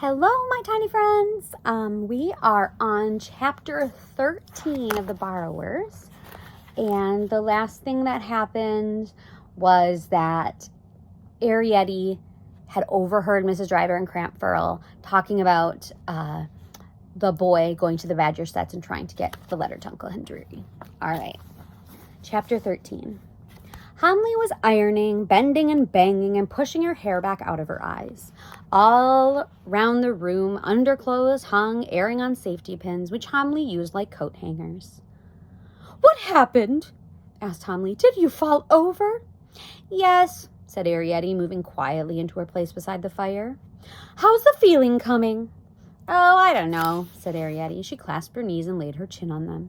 Hello, my tiny friends. We are on chapter 13 of The Borrowers. And the last thing that happened was that Arietti had overheard Mrs. Driver and Crampfurl talking about the boy going to the Badger sets and trying to get the letter to Uncle Henry. All right, chapter 13. Homily was ironing, bending and banging, and pushing her hair back out of her eyes. All round the room, underclothes hung, airing on safety pins, which Homily used like coat hangers. "What happened?" asked Homily. "Did you fall over?" "Yes," said Arietti, moving quietly into her place beside the fire. "How's the feeling coming?" "Oh, I don't know," said Arietti. She clasped her knees and laid her chin on them.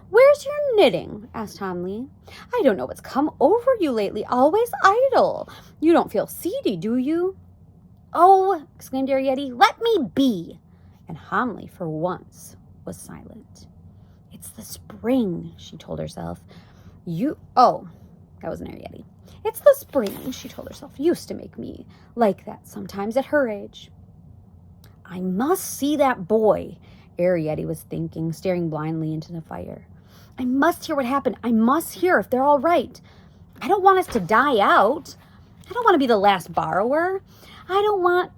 "Where's your knitting?" asked Homily. "I don't know what's come over you lately. Always idle. You don't feel seedy, do you?" "Oh," exclaimed Arietti, "let me be." And Homily, for once, was silent. "It's the spring," she told herself. That wasn't Arietti. "It's the spring," she told herself, "used to make me like that sometimes at her age." "I must see that boy," Arietti was thinking, staring blindly into the fire. "I must hear what happened. I must hear if they're all right. I don't want us to die out. I don't want to be the last borrower. I don't want..."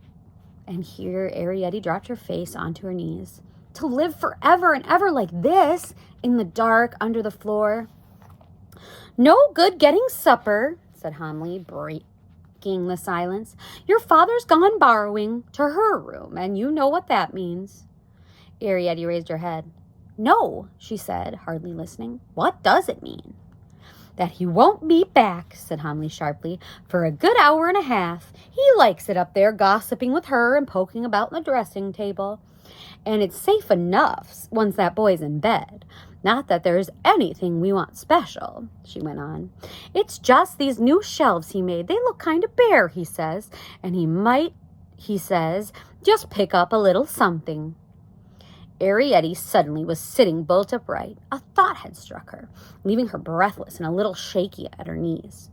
And here Arietti dropped her face onto her knees. "To live forever and ever like this, in the dark, under the floor." "No good getting supper," said Homily, breaking the silence. "Your father's gone borrowing to her room, and you know what that means." Arietti raised her head. "No," she said, hardly listening. "What does it mean?" "That he won't be back," said Homily sharply, "for a good hour and a half. He likes it up there, gossiping with her and poking about the dressing table. And it's safe enough once that boy's in bed. Not that there's anything we want special," she went on. "It's just these new shelves he made. They look kind of bare, he says, and he might, he says, just pick up a little something." Arietti suddenly was sitting bolt upright. A thought had struck her, leaving her breathless and a little shaky at her knees.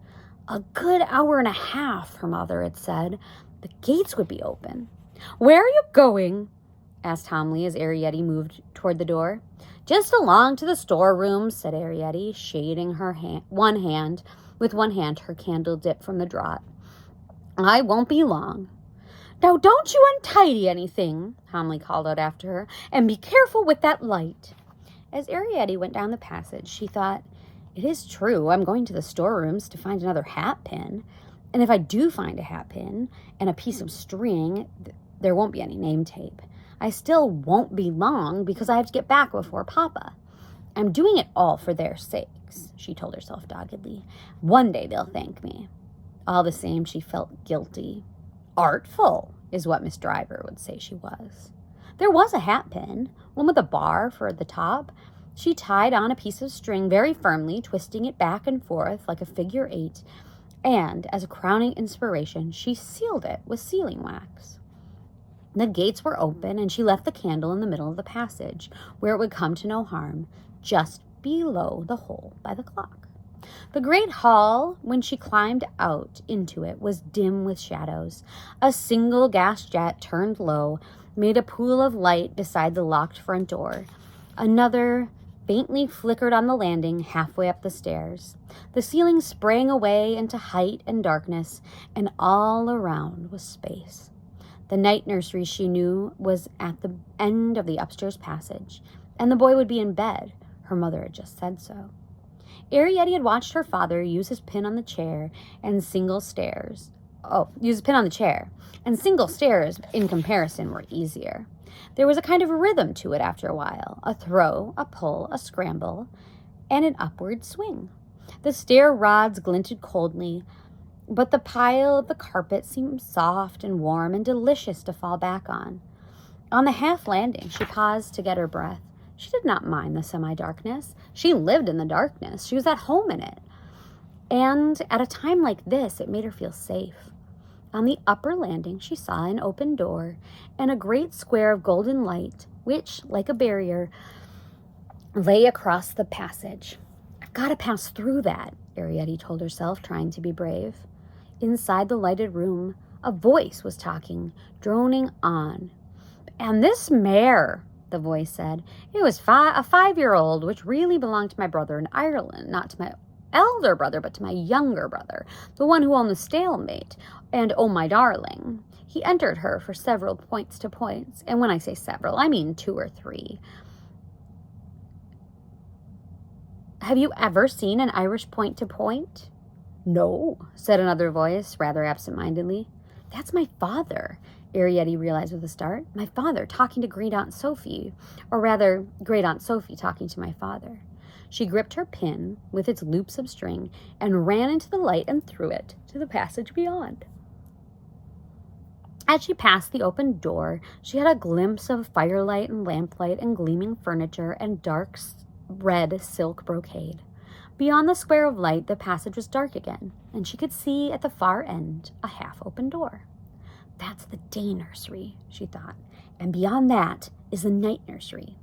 A good hour and a half, her mother had said. The gates would be open. "Where are you going?" asked Homily as Arietti moved toward the door. "Just along to the storeroom," said Arietti, shading her one hand her candle dip from the draught. "I won't be long." "Now don't you untidy anything," Homily called out after her, "and be careful with that light." As Arietti went down the passage, she thought, "It is true, I'm going to the storerooms to find another hat pin. And if I do find a hat pin and a piece of string, there won't be any name tape. I still won't be long because I have to get back before Papa. I'm doing it all for their sakes," she told herself doggedly. "One day they'll thank me." All the same, she felt guilty. Artful is what Miss Driver would say she was. There was a hat pin, one with a bar for the top. She tied on a piece of string very firmly, twisting it back and forth like a figure 8, and as a crowning inspiration, she sealed it with sealing wax. The gates were open, and she left the candle in the middle of the passage, where it would come to no harm, just below the hole by the clock. The great hall, when she climbed out into it, was dim with shadows. A single gas jet, turned low, made a pool of light beside the locked front door. Another faintly flickered on the landing halfway up the stairs. The ceiling sprang away into height and darkness, and all around was space. The night nursery, she knew, was at the end of the upstairs passage, and the boy would be in bed. Her mother had just said so. Arietti had watched her father use his pin on the chair and single stairs. And single stairs, in comparison, were easier. There was a kind of rhythm to it after a while. A throw, a pull, a scramble, and an upward swing. The stair rods glinted coldly, but the pile of the carpet seemed soft and warm and delicious to fall back on. On the half landing, she paused to get her breath. She did not mind the semi-darkness. She lived in the darkness. She was at home in it. And at a time like this, it made her feel safe. On the upper landing, she saw an open door and a great square of golden light, which, like a barrier, lay across the passage. "I've got to pass through that," Arietti told herself, trying to be brave. Inside the lighted room, A voice was talking, droning on. "And this mare," the voice said. "It was a 5-year-old, which really belonged to my brother in Ireland, not to my elder brother, but to my younger brother, the one who owned the stalemate. And oh, my darling, he entered her for several points to points. And when I say several, I mean 2 or 3. Have you ever seen an Irish point to point?" "No," said another voice, rather absent-mindedly. "That's my father," Arrietty realized with a start. "My father talking to Great Aunt Sophie, or rather, Great Aunt Sophie talking to my father." She gripped her pin with its loops of string and ran into the light and threw it to the passage beyond. As she passed the open door, she had a glimpse of firelight and lamplight and gleaming furniture and dark red silk brocade. Beyond the square of light, the passage was dark again, and she could see at the far end a half-open door. "That's the day nursery," she thought, "and beyond that is the night nursery."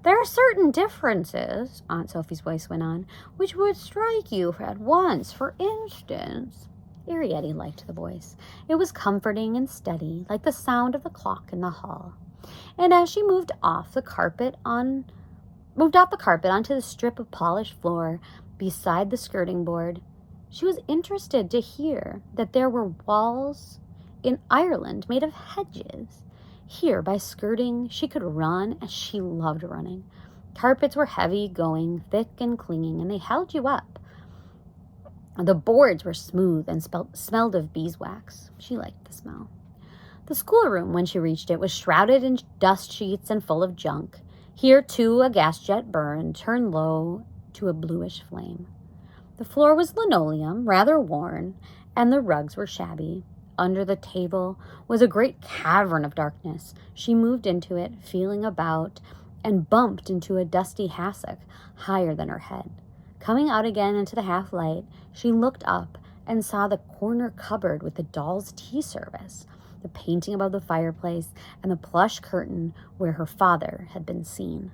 "There are certain differences," Aunt Sophie's voice went on, "which would strike you at once. For instance—" Arrietty liked the voice. It was comforting and steady, like the sound of the clock in the hall. And as she moved off the carpet onto the strip of polished floor beside the skirting board, she was interested to hear that there were walls in Ireland made of hedges. Here, by skirting, she could run, and she loved running. Carpets were heavy-going, thick and clinging, and they held you up. The boards were smooth and smelled of beeswax. She liked the smell. The schoolroom, when she reached it, was shrouded in dust sheets and full of junk. Here, too, a gas jet burned, turned low to a bluish flame. The floor was linoleum, rather worn, and the rugs were shabby. Under the table was a great cavern of darkness. She moved into it, feeling about, and bumped into a dusty hassock higher than her head. Coming out again into the half-light, she looked up and saw the corner cupboard with the doll's tea service, the painting above the fireplace, and the plush curtain where her father had been seen.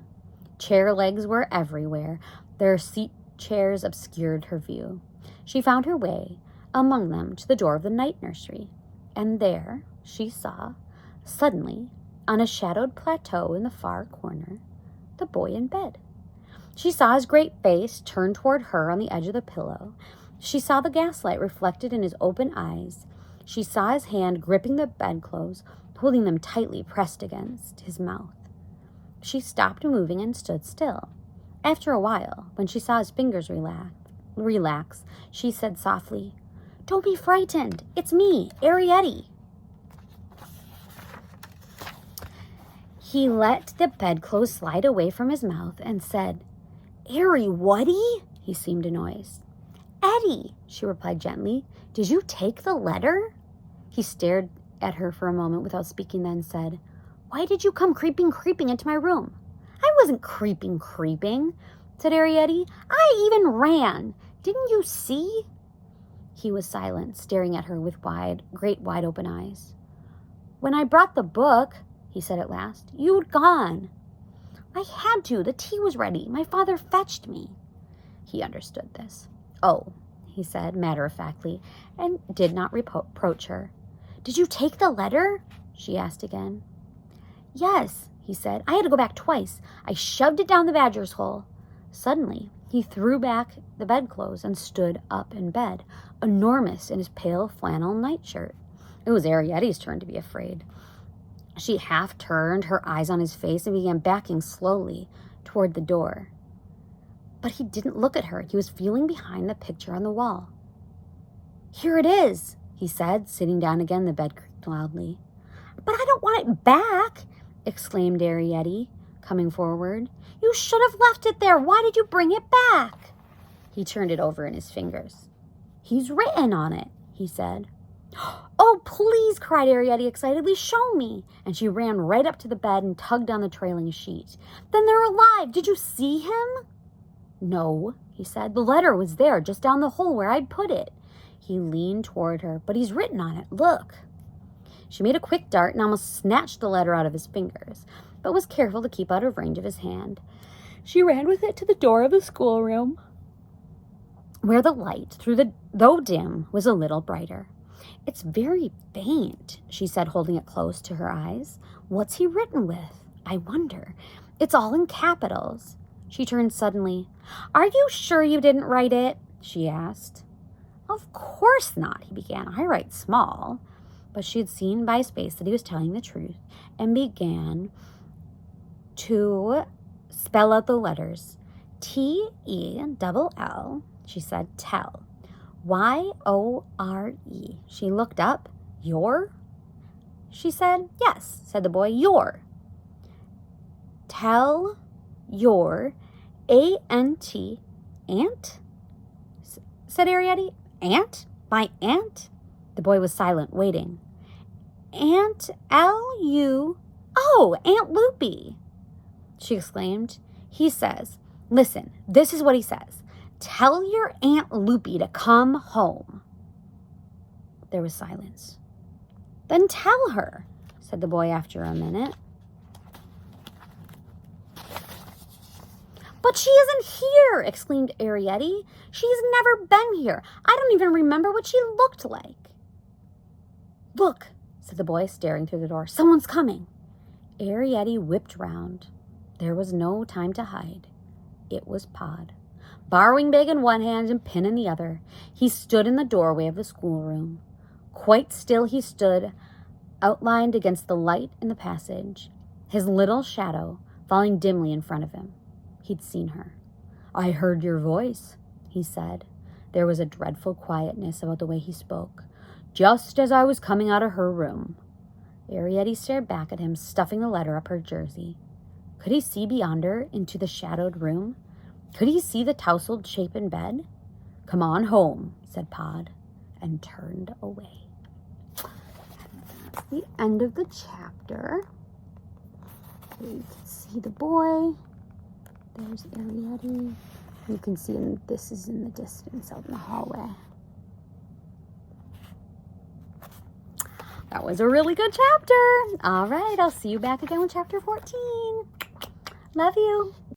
Chair legs were everywhere. Their seat chairs obscured her view. She found her way, among them, to the door of the night nursery, and there she saw, suddenly, on a shadowed plateau in the far corner, the boy in bed. She saw his great face turned toward her on the edge of the pillow. She saw the gaslight reflected in his open eyes. She saw his hand gripping the bedclothes, holding them tightly pressed against his mouth. She stopped moving and stood still. After a while, when she saw his fingers relax, she said softly, "Don't be frightened. It's me, Arrietty." He let the bedclothes slide away from his mouth and said, "Arry, whatty?" He seemed annoyed. "Eddie," she replied gently, "did you take the letter?" He stared at her for a moment without speaking, then said, "Why did you come creeping into my room?" "I wasn't creeping," said Arrietty. "I even ran. Didn't you see?" He was silent, staring at her with great wide open eyes. "When I brought the book," he said at last, "you'd gone." "I had to. The tea was ready. My father fetched me." He understood this. "Oh," he said matter-of-factly, and did not reproach her. "Did you take the letter?" she asked again. "Yes," he said. "I had to go back twice. I shoved it down the badger's hole." Suddenly, he threw back the bedclothes and stood up in bed, enormous in his pale flannel nightshirt. It was Arrietty's turn to be afraid. She half turned, her eyes on his face, and began backing slowly toward the door. But he didn't look at her. He was feeling behind the picture on the wall. "Here it is," he said, sitting down again. The bed creaked loudly. "But I don't want it back," exclaimed Arrietty, coming forward. "You should have left it there. Why did you bring it back?" He turned it over in his fingers. "He's written on it," he said. "Oh, please," cried Arrietty excitedly, "show me." And she ran right up to the bed and tugged on the trailing sheet. "Then they're alive. Did you see him?" "No," he said. "The letter was there, just down the hole where I'd put it." He leaned toward her. "But he's written on it. Look." She made a quick dart and almost snatched the letter out of his fingers, but was careful to keep out of range of his hand. She ran with it to the door of the schoolroom, where the light, though dim, was a little brighter. It's very faint, she said, holding it close to her eyes. What's he written with? I wonder. It's all in capitals. She turned suddenly. Are you sure you didn't write it? She asked. Of course not, he began. I write small. But she had seen by his face that he was telling the truth and began to spell out the letters. T-E-double-L, she said, tell. Y-O-R-E. She looked up. Your? She said, yes, said the boy, your. Tell your A-N-T, aunt, said Arietti. Aunt? My aunt? The boy was silent, waiting. Aunt L-U... Oh, Aunt Loopy, she exclaimed. He says, listen, this is what he says. Tell your Aunt Loopy to come home. There was silence. Then tell her, said the boy after a minute. But she isn't here, exclaimed Arietti. She's never been here. I don't even remember what she looked like. Look, said the boy, staring through the door. Someone's coming. Arietti whipped round. There was no time to hide. It was Pod. Borrowing bag in one hand and pin in the other, he stood in the doorway of the schoolroom. Quite still he stood, outlined against the light in the passage, his little shadow falling dimly in front of him. He'd seen her. I heard your voice, he said. There was a dreadful quietness about the way he spoke. Just as I was coming out of her room. Arietti stared back at him, stuffing the letter up her jersey. Could he see beyond her into the shadowed room? Could he see the tousled shape in bed? Come on home, said Pod, and turned away. That's the end of the chapter. There you can see the boy. There's Arietti. You can see this is in the distance out in the hallway. That was a really good chapter. All right, I'll see you back again with chapter 14. Love you.